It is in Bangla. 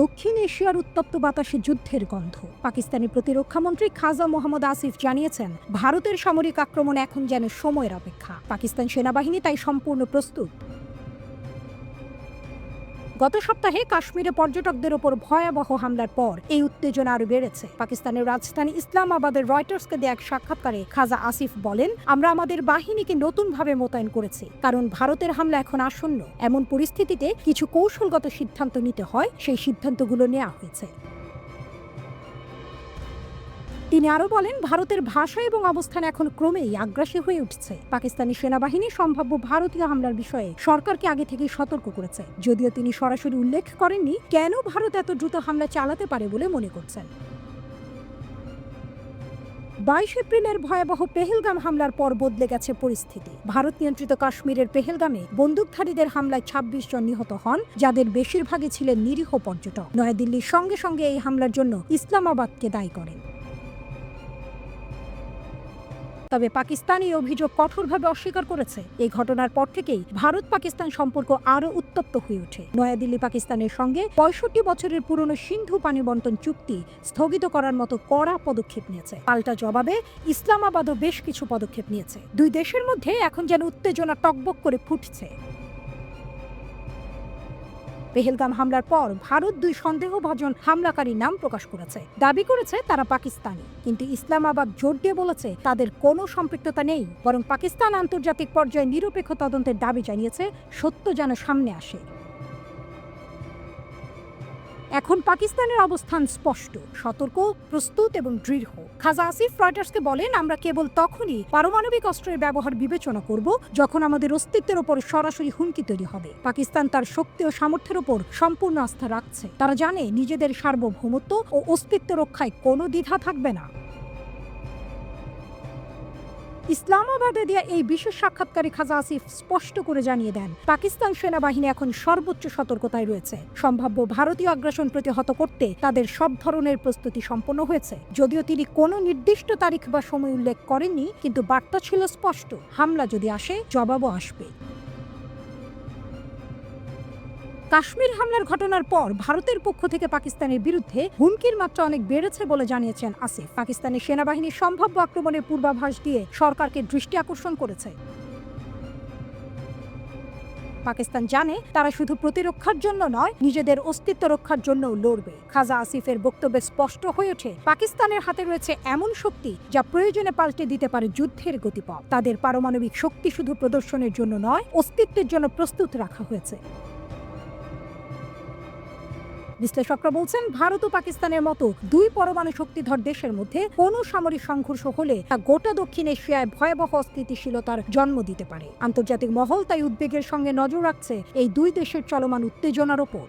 দক্ষিণ এশিয়ার উত্তপ্ত বাতাসে যুদ্ধের গন্ধ। পাকিস্তানি প্রতিরক্ষামন্ত্রী খাজা মোহাম্মদ আসিফ জানিয়েছেন, ভারতের সামরিক আক্রমণ এখন যেন সময়ের অপেক্ষা। পাকিস্তান সেনাবাহিনী তাই সম্পূর্ণ প্রস্তুত। গত সপ্তাহে কাশ্মীরে পর্যটকদের ওপর ভয়াবহ হামলার পর এই উত্তেজনা আরও বেড়েছে। পাকিস্তানের রাজধানী ইসলামাবাদের রয়টার্সকে দেয়া এক সাক্ষাৎকারে খাজা আসিফ বলেন, আমরা আমাদের বাহিনীকে নতুনভাবে মোতায়েন করেছি, কারণ ভারতের হামলা এখন আসন্ন। এমন পরিস্থিতিতে কিছু কৌশলগত সিদ্ধান্ত নিতে হয়, সেই সিদ্ধান্তগুলো নেওয়া হয়েছে। তিনি আরও বলেন, ভারতের ভাষা এবং অবস্থান এখন ক্রমেই আগ্রাসী হয়ে উঠছে। পাকিস্তানি সেনাবাহিনী সম্ভাব্য ভারতীয় হামলার বিষয়ে সরকারকে আগে থেকেই সতর্ক করেছে, যদিও তিনি সরাসরি উল্লেখ করেননি কেন ভারত এত দ্রুত হামলা চালাতে পারে বলে মনে করছেন। 22 এপ্রিলের ভয়াবহ পেহেলগাম হামলার পর বদলে গেছে পরিস্থিতি। ভারত নিয়ন্ত্রিত কাশ্মীরের পেহেলগামে বন্দুকধারীদের হামলায় 26 জন নিহত হন, যাদের বেশিরভাগই ছিলেন নিরীহ পর্যটক। নয়াদিল্লির সঙ্গে সঙ্গে এই হামলার জন্য ইসলামাবাদকে দায়ী করেন। তবে পাকিস্তান এই অভিযোগ কঠোরভাবে অস্বীকার করেছে। এই ঘটনার পর থেকেই ভারত পাকিস্তান সম্পর্ক আরও উত্তপ্ত হয়ে ওঠে। নয়াদিল্লি পাকিস্তানের সঙ্গে 65 বছরের পুরনো সিন্ধু পানি বণ্টন চুক্তি স্থগিত করার মতো কড়া পদক্ষেপ নিয়েছে। পাল্টা জবাবে ইসলামাবাদও বেশ কিছু পদক্ষেপ নিয়েছে। দুই দেশের মধ্যে এখন যেন উত্তেজনা টকবক করে ফুটছে। পেহেলগাম হামলার পর ভারত দুই সন্দেহভাজন হামলাকারীর নাম প্রকাশ করেছে, দাবি করেছে তারা পাকিস্তানি। কিন্তু ইসলামাবাদ জোর দিয়ে বলেছে তাদের কোনো সম্পৃক্ততা নেই, বরং পাকিস্তান আন্তর্জাতিক পর্যায়ে নিরপেক্ষ তদন্তের দাবি জানিয়েছে, সত্য যেন সামনে আসে। এখন পাকিস্তানের অবস্থান স্পষ্ট, সতর্ক, প্রস্তুত এবং দৃঢ়। খাজা আসিফ রয়টার্সকে বলেন, আমরা কেবল তখনই পারমাণবিক অস্ত্রের ব্যবহার বিবেচনা করব যখন আমাদের অস্তিত্বের ওপর সরাসরি হুমকি তৈরি হবে। পাকিস্তান তার শক্তি ও সামর্থ্যের ওপর সম্পূর্ণ আস্থা রাখছে। তারা জানে নিজেদের সার্বভৌমত্ব ও অস্তিত্ব রক্ষায় কোনো দ্বিধা থাকবে না। ইসলামাবাদে দেয়া এই বিশেষ সাক্ষাৎকারে খাজা আসিফ স্পষ্ট করে জানিয়ে দেন, পাকিস্তান সেনাবাহিনী এখন সর্বোচ্চ সতর্কতায় রয়েছে। সম্ভাব্য ভারতীয় আগ্রাসন প্রতিহত করতে তাদের সব ধরনের প্রস্তুতি সম্পন্ন হয়েছে। যদিও তিনি কোনো নির্দিষ্ট তারিখ বা সময় উল্লেখ করেননি, কিন্তু বার্তা ছিল স্পষ্ট, হামলা যদি আসে, জবাবও আসবে। কাশ্মীর হামলার ঘটনার পর ভারতের পক্ষ থেকে পাকিস্তানের বিরুদ্ধে হুমকির মাত্রা অনেক বেড়েছে বলে জানিয়েছেন আসিফ। পাকিস্তানের সেনাবাহিনীর সম্ভাব্য আক্রমণের পূর্বাভাস দিয়ে সরকারকে দৃষ্টি আকর্ষণ করেছে। পাকিস্তান জানে তারা শুধু প্রতিরক্ষার জন্য নয়, নিজেদের অস্তিত্ব রক্ষার জন্যও লড়বে। খাজা আসিফের বক্তব্যে স্পষ্ট হয়ে ওঠে, পাকিস্তানের হাতে রয়েছে এমন শক্তি যা প্রয়োজনে পাল্টে দিতে পারে যুদ্ধের গতিপথ। তাদের পারমাণবিক শক্তি শুধু প্রদর্শনের জন্য নয়, অস্তিত্বের জন্য প্রস্তুত রাখা হয়েছে। বিশ্লেষকরা বলছেন, ভারত ও পাকিস্তানের মতো দুই পরমাণু শক্তিধর দেশের মধ্যে কোনো সামরিক সংঘর্ষ হলে তা গোটা দক্ষিণ এশিয়ায় ভয়াবহ অস্থিতিশীলতার জন্ম দিতে পারে। আন্তর্জাতিক মহল তাই উদ্বেগের সঙ্গে নজর রাখছে এই দুই দেশের চলমান উত্তেজনার ওপর।